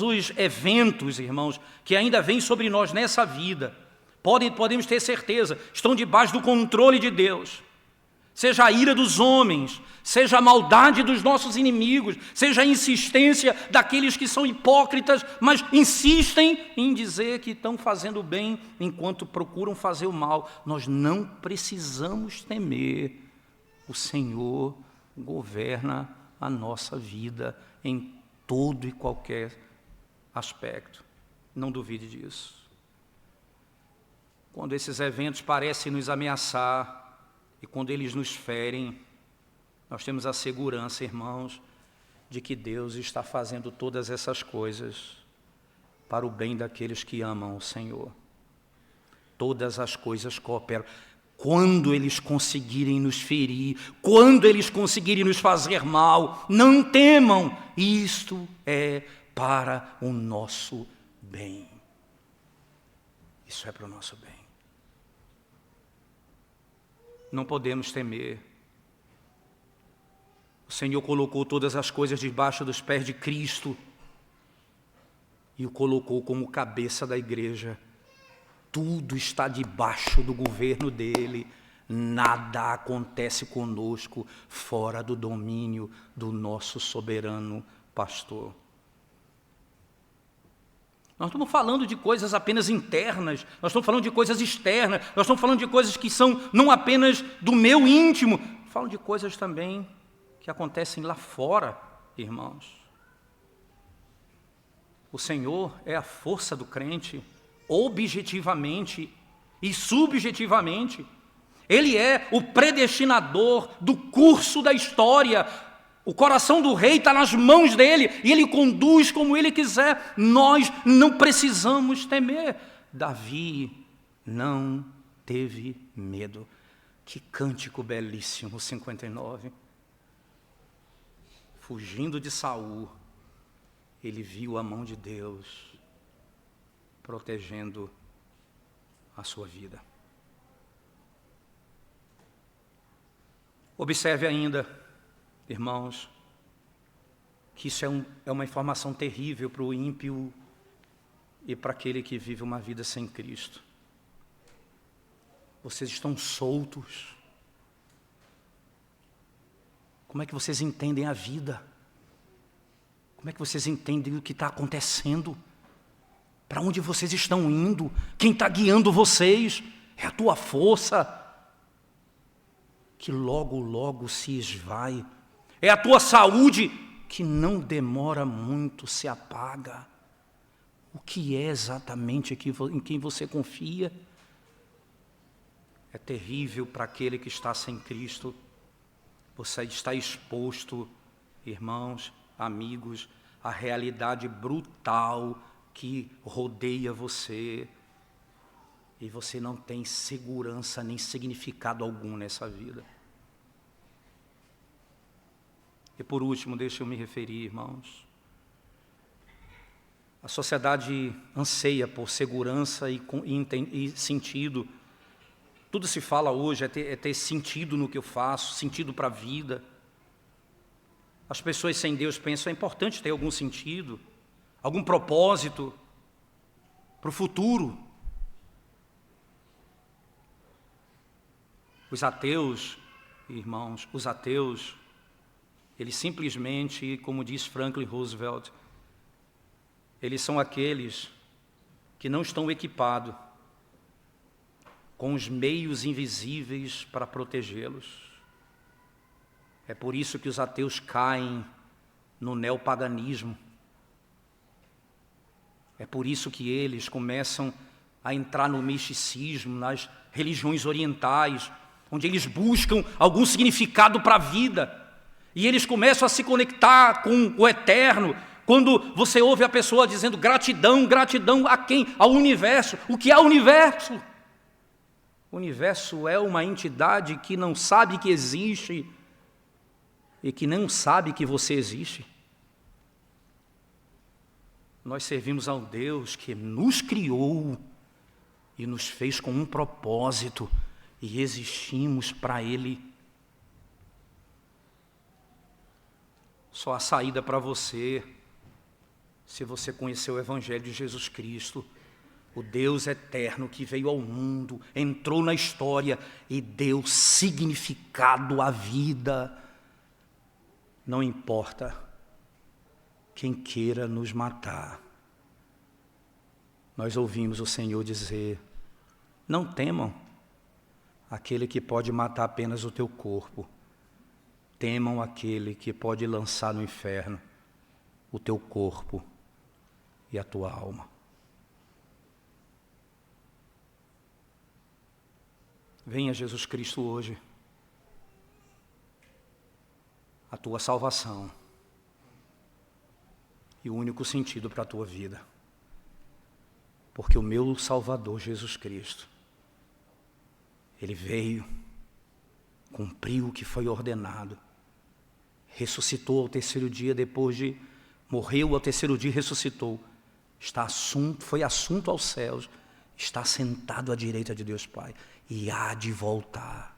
Speaker 1: os eventos, irmãos, que ainda vêm sobre nós nessa vida, podemos ter certeza, estão debaixo do controle de Deus. Seja a ira dos homens, seja a maldade dos nossos inimigos, seja a insistência daqueles que são hipócritas, mas insistem em dizer que estão fazendo o bem enquanto procuram fazer o mal. Nós não precisamos temer. O Senhor governa a nossa vida em todo e qualquer aspecto. Não duvide disso. Quando esses eventos parecem nos ameaçar, e quando eles nos ferem, nós temos a segurança, irmãos, de que Deus está fazendo todas essas coisas para o bem daqueles que amam o Senhor. Todas as coisas cooperam. Quando eles conseguirem nos ferir, quando eles conseguirem nos fazer mal, não temam, isto é para o nosso bem. Isso é para o nosso bem. Não podemos temer. O Senhor colocou todas as coisas debaixo dos pés de Cristo e o colocou como cabeça da igreja. Tudo está debaixo do governo dele. Nada acontece conosco fora do domínio do nosso soberano pastor. Nós estamos falando de coisas apenas internas, nós estamos falando de coisas externas, nós estamos falando de coisas que são não apenas do meu íntimo, falo de coisas também que acontecem lá fora, irmãos. O Senhor é a força do crente, objetivamente e subjetivamente. Ele é o predestinador do curso da história. O coração do rei está nas mãos dele e ele conduz como ele quiser. Nós não precisamos temer. Davi não teve medo. Que cântico belíssimo, 59. Fugindo de Saul, ele viu a mão de Deus protegendo a sua vida. Observe ainda, irmãos, que isso é uma informação terrível para o ímpio e para aquele que vive uma vida sem Cristo. Vocês estão soltos. Como é que vocês entendem a vida? Como é que vocês entendem o que está acontecendo? Para onde vocês estão indo? Quem está guiando vocês? É a tua força, que logo, logo se esvai. É a tua saúde, que não demora muito, se apaga. O que é exatamente em quem você confia? É terrível para aquele que está sem Cristo. Você está exposto, irmãos, amigos, à realidade brutal que rodeia você. E você não tem segurança nem significado algum nessa vida. E por último, deixa eu me referir, irmãos. A sociedade anseia por segurança e sentido. Tudo se fala hoje, é ter sentido no que eu faço, sentido para a vida. As pessoas sem Deus pensam, é importante ter algum sentido, algum propósito para o futuro. Os ateus, irmãos, eles simplesmente, como diz Franklin Roosevelt, eles são aqueles que não estão equipados com os meios invisíveis para protegê-los. É por isso que os ateus caem no neopaganismo. É por isso que eles começam a entrar no misticismo, nas religiões orientais, onde eles buscam algum significado para a vida. E eles começam a se conectar com o eterno. Quando você ouve a pessoa dizendo gratidão, gratidão a quem? Ao universo. O que é o universo? O universo é uma entidade que não sabe que existe e que não sabe que você existe. Nós servimos a um Deus que nos criou e nos fez com um propósito e existimos para Ele. Só a saída para você, se você conhecer o Evangelho de Jesus Cristo, o Deus eterno que veio ao mundo, entrou na história e deu significado à vida. Não importa quem queira nos matar. Nós ouvimos o Senhor dizer: não temam aquele que pode matar apenas o teu corpo. Temam aquele que pode lançar no inferno o teu corpo e a tua alma. Venha Jesus Cristo hoje. A tua salvação e o único sentido para a tua vida. Porque o meu Salvador Jesus Cristo, Ele veio, cumpriu o que foi ordenado, ressuscitou ao terceiro dia, depois de morreu ao terceiro dia, ressuscitou, foi assunto aos céus, está sentado à direita de Deus Pai e há de voltar.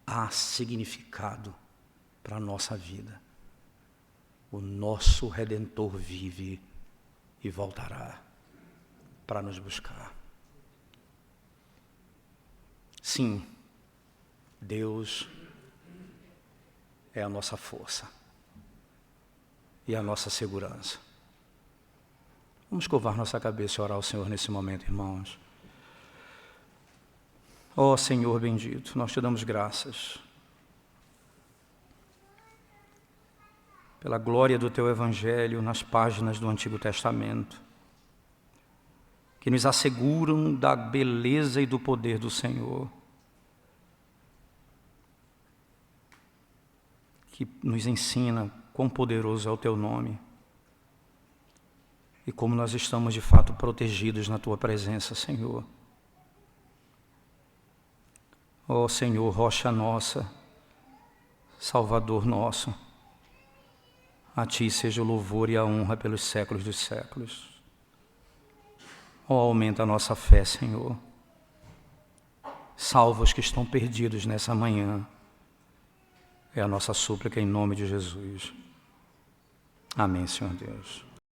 Speaker 1: Há significado para a nossa vida. O nosso Redentor vive e voltará para nos buscar. Sim, Deus é a nossa força e a nossa segurança. Vamos curvar nossa cabeça e orar ao Senhor nesse momento, irmãos. Ó Senhor bendito, nós te damos graças pela glória do teu Evangelho nas páginas do Antigo Testamento, que nos asseguram da beleza e do poder do Senhor, que nos ensina quão poderoso é o teu nome e como nós estamos de fato protegidos na tua presença, Senhor. Ó Senhor, rocha nossa, Salvador nosso, a Ti seja o louvor e a honra pelos séculos dos séculos. Ó, aumenta a nossa fé, Senhor. Salva os que estão perdidos nessa manhã. É a nossa súplica em nome de Jesus. Amém, Senhor Deus.